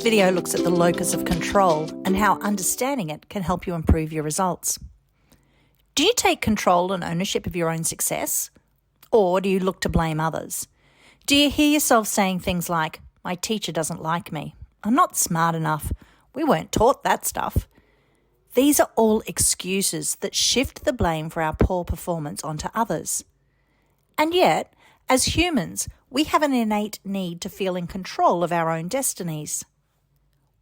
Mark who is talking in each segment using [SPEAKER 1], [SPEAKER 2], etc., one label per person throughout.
[SPEAKER 1] video looks at the locus of control and how understanding it can help you improve your results. Do you take control and ownership of your own success? Or do you look to blame others? Do you hear yourself saying things like, "My teacher doesn't like me. I'm not smart enough. We weren't taught that stuff." These are all excuses that shift the blame for our poor performance onto others. And yet, as humans, we have an innate need to feel in control of our own destinies.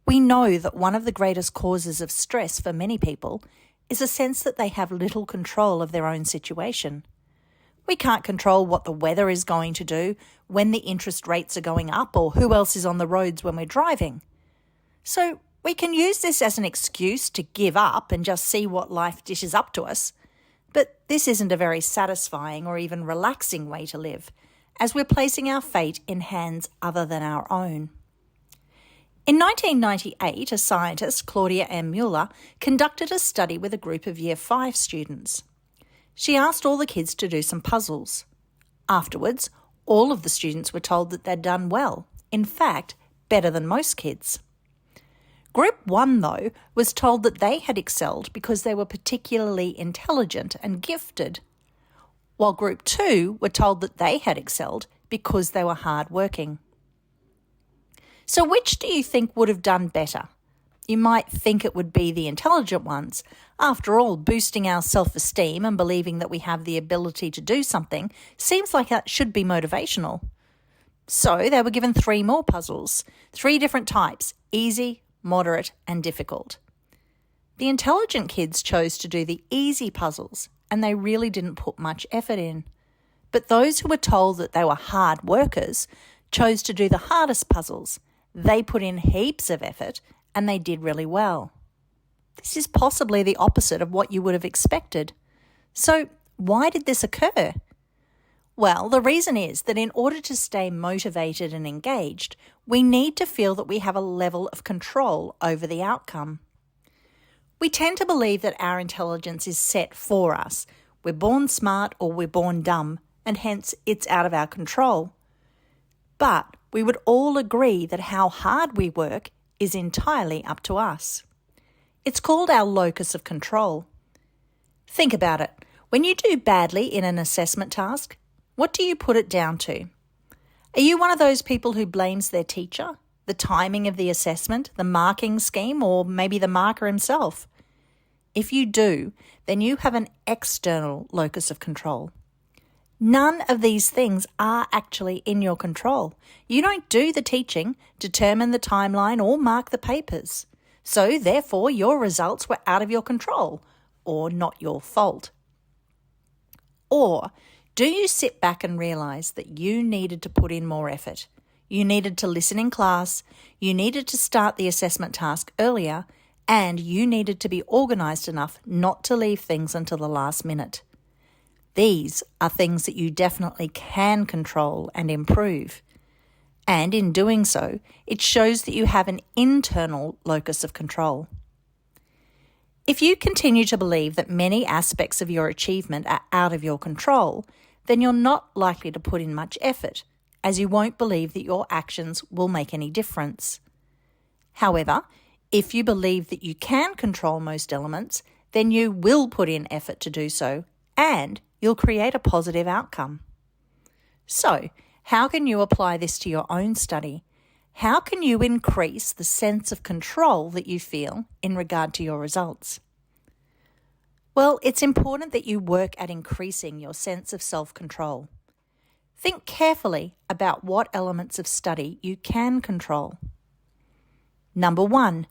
[SPEAKER 1] We know that one of the greatest causes of stress for many people is a sense that they have little control of their own situation. We can't control what the weather is going to do, when the interest rates are going up, or who else is on the roads when we're driving. So we can use this as an excuse to give up and just see what life dishes up to us. But this isn't a very satisfying or even relaxing way to live, as we're placing our fate in hands other than our own. In 1998, a scientist, Claudia M. Mueller, conducted a study with a group of Year 5 students. She asked all the kids to do some puzzles. Afterwards, all of the students were told that they'd done well, in fact, better than most kids. Group 1, though, was told that they had excelled because they were particularly intelligent and gifted, while Group 2 were told that they had excelled because they were hard-working. So which do you think would have done better? You might think it would be the intelligent ones. After all, boosting our self-esteem and believing that we have the ability to do something seems like that should be motivational. So they were given 3 more puzzles, 3 different types: easy, moderate, and difficult. The intelligent kids chose to do the easy puzzles, and they really didn't put much effort in. But those who were told that they were hard workers chose to do the hardest puzzles. They put in heaps of effort, and they did really well. This is possibly the opposite of what you would have expected. So why did this occur? Well, the reason is that in order to stay motivated and engaged, we need to feel that we have a level of control over the outcome. We tend to believe that our intelligence is set for us. We're born smart or we're born dumb, and hence it's out of our control. But we would all agree that how hard we work is entirely up to us. It's called our locus of control. Think about it. When you do badly in an assessment task, what do you put it down to? Are you one of those people who blames their teacher, the timing of the assessment, the marking scheme, or maybe the marker himself? If you do, then you have an external locus of control. None of these things are actually in your control. You don't do the teaching, determine the timeline, or mark the papers. So, therefore, your results were out of your control, or not your fault. Or, do you sit back and realise that you needed to put in more effort? You needed to listen in class, you needed to start the assessment task earlier, and you needed to be organised enough not to leave things until the last minute. These are things that you definitely can control and improve. And in doing so, it shows that you have an internal locus of control. If you continue to believe that many aspects of your achievement are out of your control, then you're not likely to put in much effort, as you won't believe that your actions will make any difference. However, if you believe that you can control most elements, then you will put in effort to do so, and you'll create a positive outcome. So, how can you apply this to your own study? How can you increase the sense of control that you feel in regard to your results? Well, it's important that you work at increasing your sense of self-control. Think carefully about what elements of study you can control. Number 1,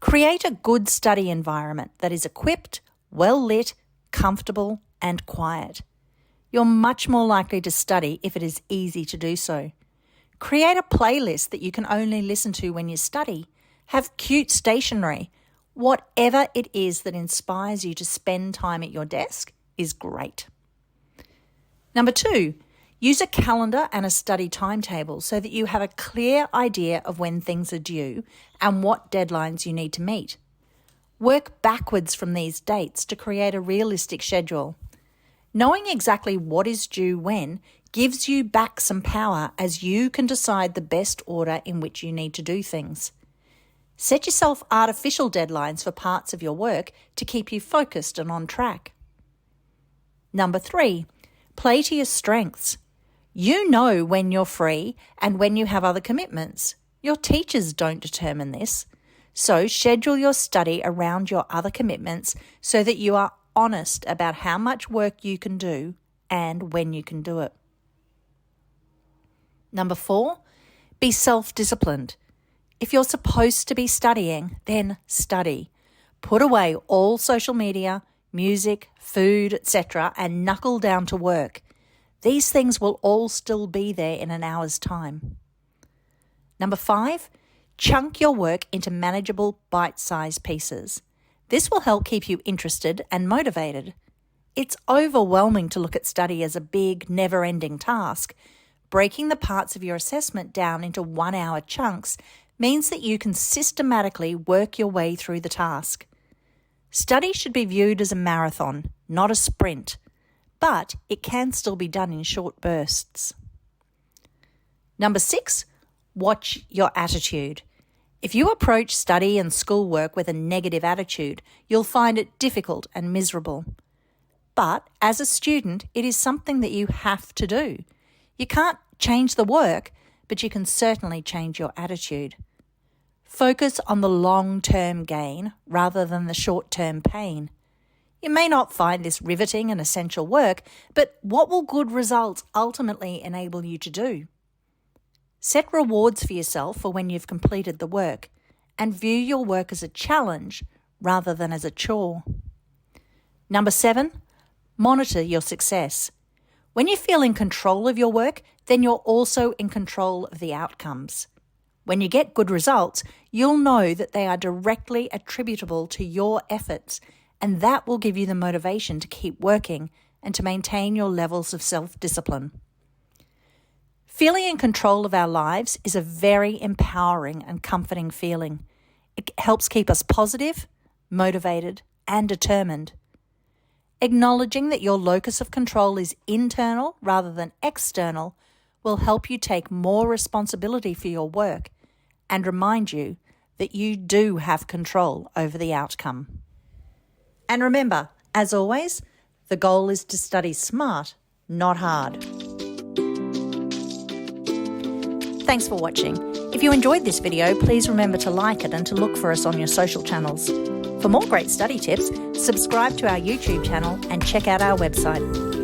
[SPEAKER 1] create a good study environment that is equipped, well lit, comfortable, and quiet. You're much more likely to study if it is easy to do so. Create a playlist that you can only listen to when you study. Have cute stationery. Whatever it is that inspires you to spend time at your desk is great. Number 2, use a calendar and a study timetable so that you have a clear idea of when things are due and what deadlines you need to meet. Work backwards from these dates to create a realistic schedule. Knowing exactly what is due when gives you back some power, as you can decide the best order in which you need to do things. Set yourself artificial deadlines for parts of your work to keep you focused and on track. Number 3, play to your strengths. You know when you're free and when you have other commitments. Your teachers don't determine this. So schedule your study around your other commitments so that you are honest about how much work you can do and when you can do it. Number 4, be self-disciplined. If you're supposed to be studying, then study. Put away all social media, music, food, etc., and knuckle down to work. These things will all still be there in an hour's time. Number 5, chunk your work into manageable bite-sized pieces. This will help keep you interested and motivated. It's overwhelming to look at study as a big, never-ending task. Breaking the parts of your assessment down into 1-hour chunks means that you can systematically work your way through the task. Study should be viewed as a marathon, not a sprint, but it can still be done in short bursts. Number 6, watch your attitude. If you approach study and schoolwork with a negative attitude, you'll find it difficult and miserable. But as a student, it is something that you have to do. You can't change the work, but you can certainly change your attitude. Focus on the long-term gain rather than the short-term pain. You may not find this riveting and essential work, but what will good results ultimately enable you to do? Set rewards for yourself for when you've completed the work, and view your work as a challenge rather than as a chore. Number 7, monitor your success. When you feel in control of your work, then you're also in control of the outcomes. When you get good results, you'll know that they are directly attributable to your efforts, and that will give you the motivation to keep working and to maintain your levels of self-discipline. Feeling in control of our lives is a very empowering and comforting feeling. It helps keep us positive, motivated, and determined. Acknowledging that your locus of control is internal rather than external will help you take more responsibility for your work and remind you that you do have control over the outcome. And remember, as always, the goal is to study smart, not hard. Thanks for watching. If you enjoyed this video, please remember to like it and to look for us on your social channels. For more great study tips, subscribe to our YouTube channel and check out our website.